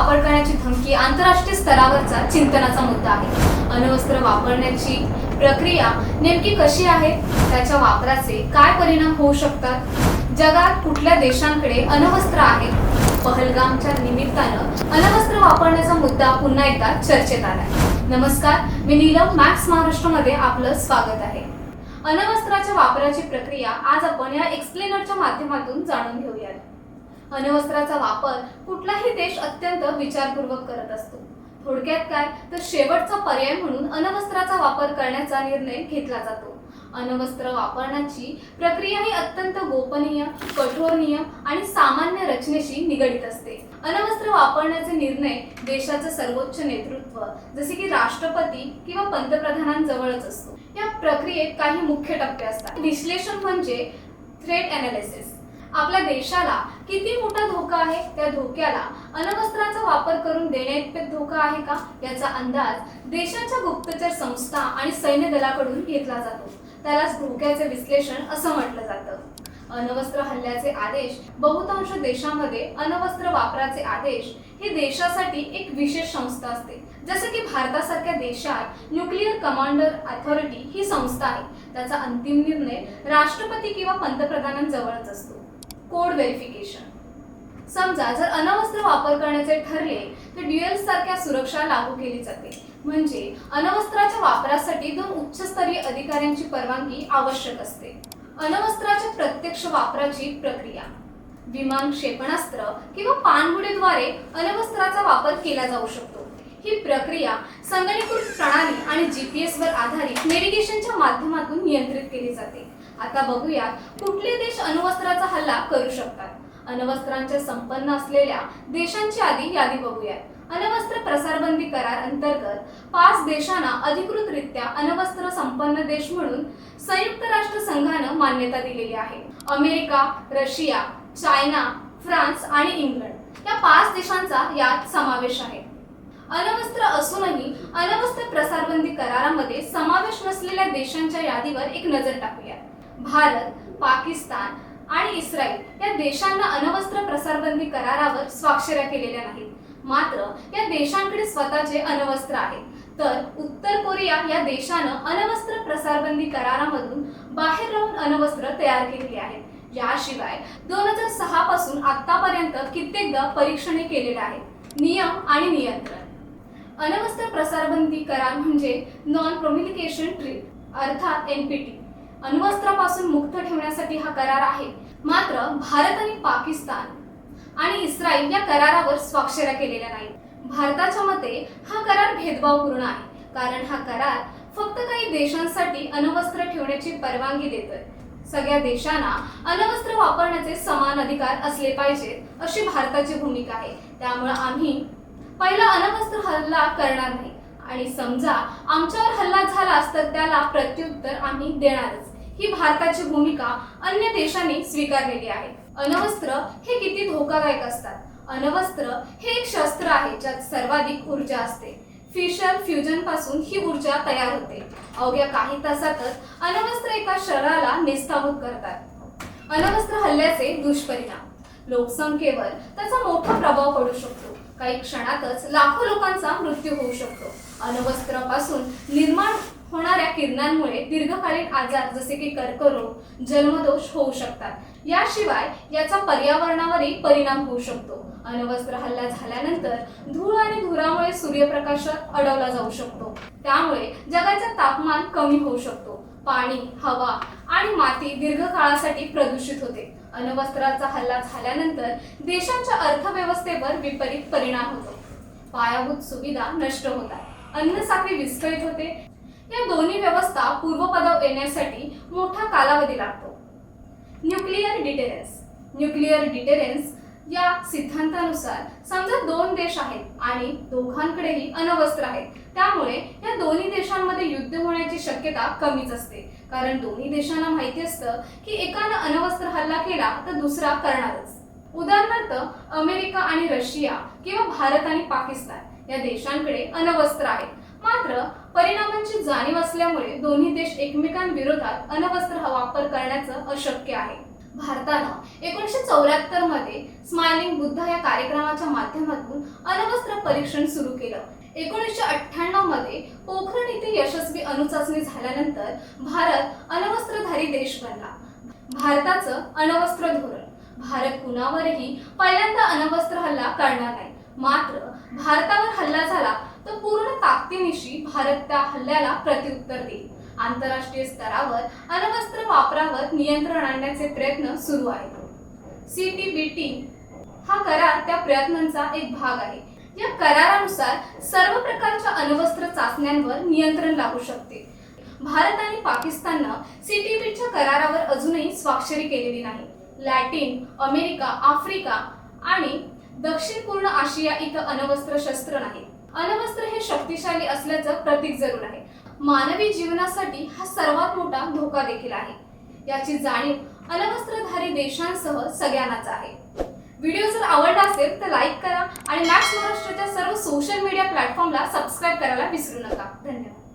वापर करण्याची धमकी आंतरराष्ट्रीय स्तरावरचा चिंतनाचा मुद्दा आहे। अण्वस्त्र वापरण्याची प्रक्रिया नेमकी कशी आहे, त्याच्या वापराचे काय परिणाम होऊ शकतात, जगात कुठल्या देशांकडे अण्वस्त्र आहेत, पहलगामच्या निमित्तानं अण्वस्त्र वापरण्याचा मुद्दा पुन्हा एकदा चर्चेत आलाय। नमस्कार, मी नीलम, मॅक्स महाराष्ट्रमध्ये आपलं स्वागत आहे। अण्वस्त्राच्या वापराची प्रक्रिया आज आपण या एक्सप्लेनरच्या माध्यमातून जाणून घेऊयात। अण्वस्त्राचा वापर कुठलाही देश अत्यंत विचारपूर्वक करत असतो। थोडक्यात काय तर शेवटचा पर्याय म्हणून अण्वस्त्राचा वापर करण्याचा निर्णय घेतला जातो। अण्वस्त्र वापरण्याची प्रक्रिया ही अत्यंत गोपनीय, कठोर नियम आणि सामान्य रचनेशी निगडीत असते। अण्वस्त्र वापरण्याचे निर्णय देशाचं सर्वोच्च नेतृत्व जसे की राष्ट्रपती किंवा पंतप्रधानांजवळच असतो। या प्रक्रियेत काही मुख्य टप्पे असतात। विश्लेषण म्हणजे थ्रेट एनालिसिस। आपल्या देशाला किती मोठा धोका आहे, त्या धोक्याला अण्वस्त्राचा वापर करून देण्याइतपत धोका आहे का याचा अंदाज देशाच्या गुप्तचर संस्था आणि सैन्य दलाकडून घेतला जातो। त्यालाच धोक्याचे विश्लेषण असं म्हटलं जातं। अण्वस्त्र हल्ल्याचे आदेश बहुतांश देशांमध्ये अण्वस्त्र वापराचे आदेश हे देशासाठी एक विशेष संस्था असते। जसे की भारतासारख्या देशात न्यूक्लिअर कमांडर अथॉरिटी ही संस्था आहे। त्याचा अंतिम निर्णय राष्ट्रपती किंवा पंतप्रधानांजवळच असतो। Code verification. समजा जर अण्वस्त्र वापर करण्याचे ठरले तर ड्युअल सारख्या सुरक्षा लागू केली जाते। म्हणजे अण्वस्त्राच्या वापरासाठी दोन उच्चस्तरीय अधिकाऱ्यांची परवानगी आवश्यक असते। अण्वस्त्राच्या प्रत्यक्ष वापराची प्रक्रिया। विमान क्षेपणास्त्र किंवा पाणबुडीद्वारे अण्वस्त्राचा वापर केला जाऊ शकतो। ही प्रक्रिया संगणकीकृत प्रणाली आणि GPS वर आधारित नेव्हिगेशनच्या माध्यमातून नियंत्रित केली जाते। आता बघूया कुठले देश अण्वस्त्राचा हल्ला करू शकतात। अण्वस्त्रांच्या संपन्न असलेल्या देशांची आधी यादी बघूया। अण्वस्त्र प्रसारबंदी करार अंतर्गत 5 देशांना अधिकृतरित्या अण्वस्त्र संपन्न देश म्हणून संयुक्त राष्ट्र संघानं मान्यता दिलेली आहे। अमेरिका, रशिया, चायना, फ्रान्स आणि इंग्लंड या 5 देशांचा यात समावेश आहे। अण्वस्त्र असूनही अण्वस्त्र प्रसारबंदी करारामध्ये समावेश नसलेल्या देशांच्या यादीवर एक नजर टाकूया। भारत, पाकिस्तान आणि इस्रायल या देशांना अण्वस्त्र प्रसारबंदी करारावर स्वाक्षऱ्या केलेल्या नाहीत। मात्र या देशांकडे स्वतःचे अण्वस्त्र आहेत। तर उत्तर कोरिया या देशानं अण्वस्त्र प्रसारबंदी करारामधून बाहेर राहून अण्वस्त्र तयार केलेली आहेत। याशिवाय 2006 पासून आतापर्यंत कित्येकदा परीक्षणे केलेले आहेत। नियम आणि नियंत्रण। अण्वस्त्र प्रसारबंदी करार म्हणजे नॉन प्रोलिफरेशन ट्रीटी अर्थात NPT। अण्वस्त्रापासून मुक्त ठेवण्यासाठी हा करार आहे। मात्र भारत आणि पाकिस्तान आणि इस्रायल या करारावर स्वाक्षऱ्या केलेल्या नाहीत। भारताच्या मते हा करार भेदभावपूर्ण आहे, कारण हा करार फक्त काही देशांसाठी अण्वस्त्र ठेवण्याची परवानगी देतोय। सगळ्या देशांना अण्वस्त्र वापरण्याचे समान अधिकार असले पाहिजेत अशी भारताची भूमिका आहे। त्यामुळे आम्ही पहिला अण्वस्त्र हल्ला करणार नाही आणि समजा आमच्यावर हल्ला झालाच तर त्याला प्रत्युत्तर आम्ही देणारच, ही भारताची भूमिका अन्य देशांनी स्वीकारलेली आहे। अण्वस्त्र हे किती धोकादायक असतात। अण्वस्त्र हे एक शस्त्र आहे ज्यात सर्वाधिक ऊर्जा असते। फिशर फ्युजन पासून ही ऊर्जा तयार होते। अवघ्या काही तासातच अण्वस्त्र एका शहराला नेस्तनाबूत करतात। अण्वस्त्र हल्ल्याचे दुष्परिणाम। लोकसंख्येवर त्याचा मोठा प्रभाव पडू शकतो। काही क्षणातच लाखो लोकांचा मृत्यू होऊ शकतो। अण्वस्त्रापासून निर्माण होणाऱ्या किरणांमुळे दीर्घकालीन आजार जसे की कर्करोग, जन्मदोष होऊ शकतात। याशिवाय याचा पर्यावरणावरही परिणाम होऊ शकतो। अण्वस्त्र हल्ला झाल्यानंतर धूळ आणि धुरामुळे सूर्यप्रकाश अडवला जाऊ शकतो। त्यामुळे जगाचे तापमान कमी होऊ शकतो। पाणी, हवा आणि माती दीर्घकाळासाठी प्रदूषित होते। अण्वस्त्राचा हल्ला झाल्यानंतर देशांच्या अर्थव्यवस्थेवर विपरीत परिणाम होतो। पायाभूत सुविधा नष्ट होतात, अन्नसाखळी विस्कळीत होते। या दोन्ही व्यवस्था पूर्वपदावर येण्यासाठी मोठा कालावधी लागतो। न्यूक्लिअर डिटेरन्स। न्यूक्लिअर डिटेरन्स या सिद्धांतानुसार समजा 2 देश आहेत आणि दोघांकडेही अण्वस्त्र आहेत, त्यामुळे या दोन्ही देशांमध्ये युद्ध होण्याची शक्यता कमीच असते। कारण दोन्ही देशांना माहिती असतं की एकानं अण्वस्त्र हल्ला केला तर दुसरा करणारच। उदाहरणार्थ अमेरिका आणि रशिया किंवा भारत आणि पाकिस्तान या देशांकडे अण्वस्त्र आहेत। मात्र परिणामांची जाणीव असल्यामुळे दोन्ही देश एकमेकांविरोधात अण्वस्त्र वापर करण्याचं अशक्य आहे। भारतानं 1974 मध्ये स्माइलिंग बुद्ध या कार्यक्रमाच्या माध्यमातून अणुवस्त्र परीक्षण सुरू केलं. 1998 मध्ये पोखरण येथे यशस्वी अणुचाचणी झाल्यानंतर भारत अणुवस्त्रधारी देश बनला. भारताचं अणुवस्त्र धोरण. भारत कुणावरही पहिल्यांदा अणुवस्त्र हल्ला करणार नाही. मात्र भारतावर हल्ला झाला तर पूर्ण ताकदीनिशी भारत त्या हल्ल्याला प्रत्युत्तर देईल. आंतरराष्ट्रीय स्तरावर अणुवस्त्र वापरावर नियंत्रण आणण्याचे प्रयत्न सुरू आहेत. CTBT हा करार त्या प्रयत्नांचा एक भाग आहे. या करारानुसार सर्व प्रकारच्या अणुवस्त्र चाचण्यांवर नियंत्रण लागू शकते. भारत आणि पाकिस्ताननं CTBTच्या करारावर अजूनही स्वाक्षरी केलेली नाही. लॅटिन अमेरिका, आफ्रिका आणि दक्षिण पूर्ण आशिया इथं अणुवस्त्र शस्त्र नाही. अणुवस्त्र हे शक्तिशाली असल्याचं प्रतीक जरूर आहे. मानवी जीवनासाठी हा सर्वात मोठा धोका देखील आहे. याची जाणीव अणुवस्त्रधारी देशांसह सगळ्यांनाच आहे. व्हिडिओ जर आवडला असेल तर लाईक करा आणि मॅक्स महाराष्ट्राच्या सर्व सोशल मीडिया प्लॅटफॉर्मला सबस्क्राईब करायला विसरू नका. धन्यवाद.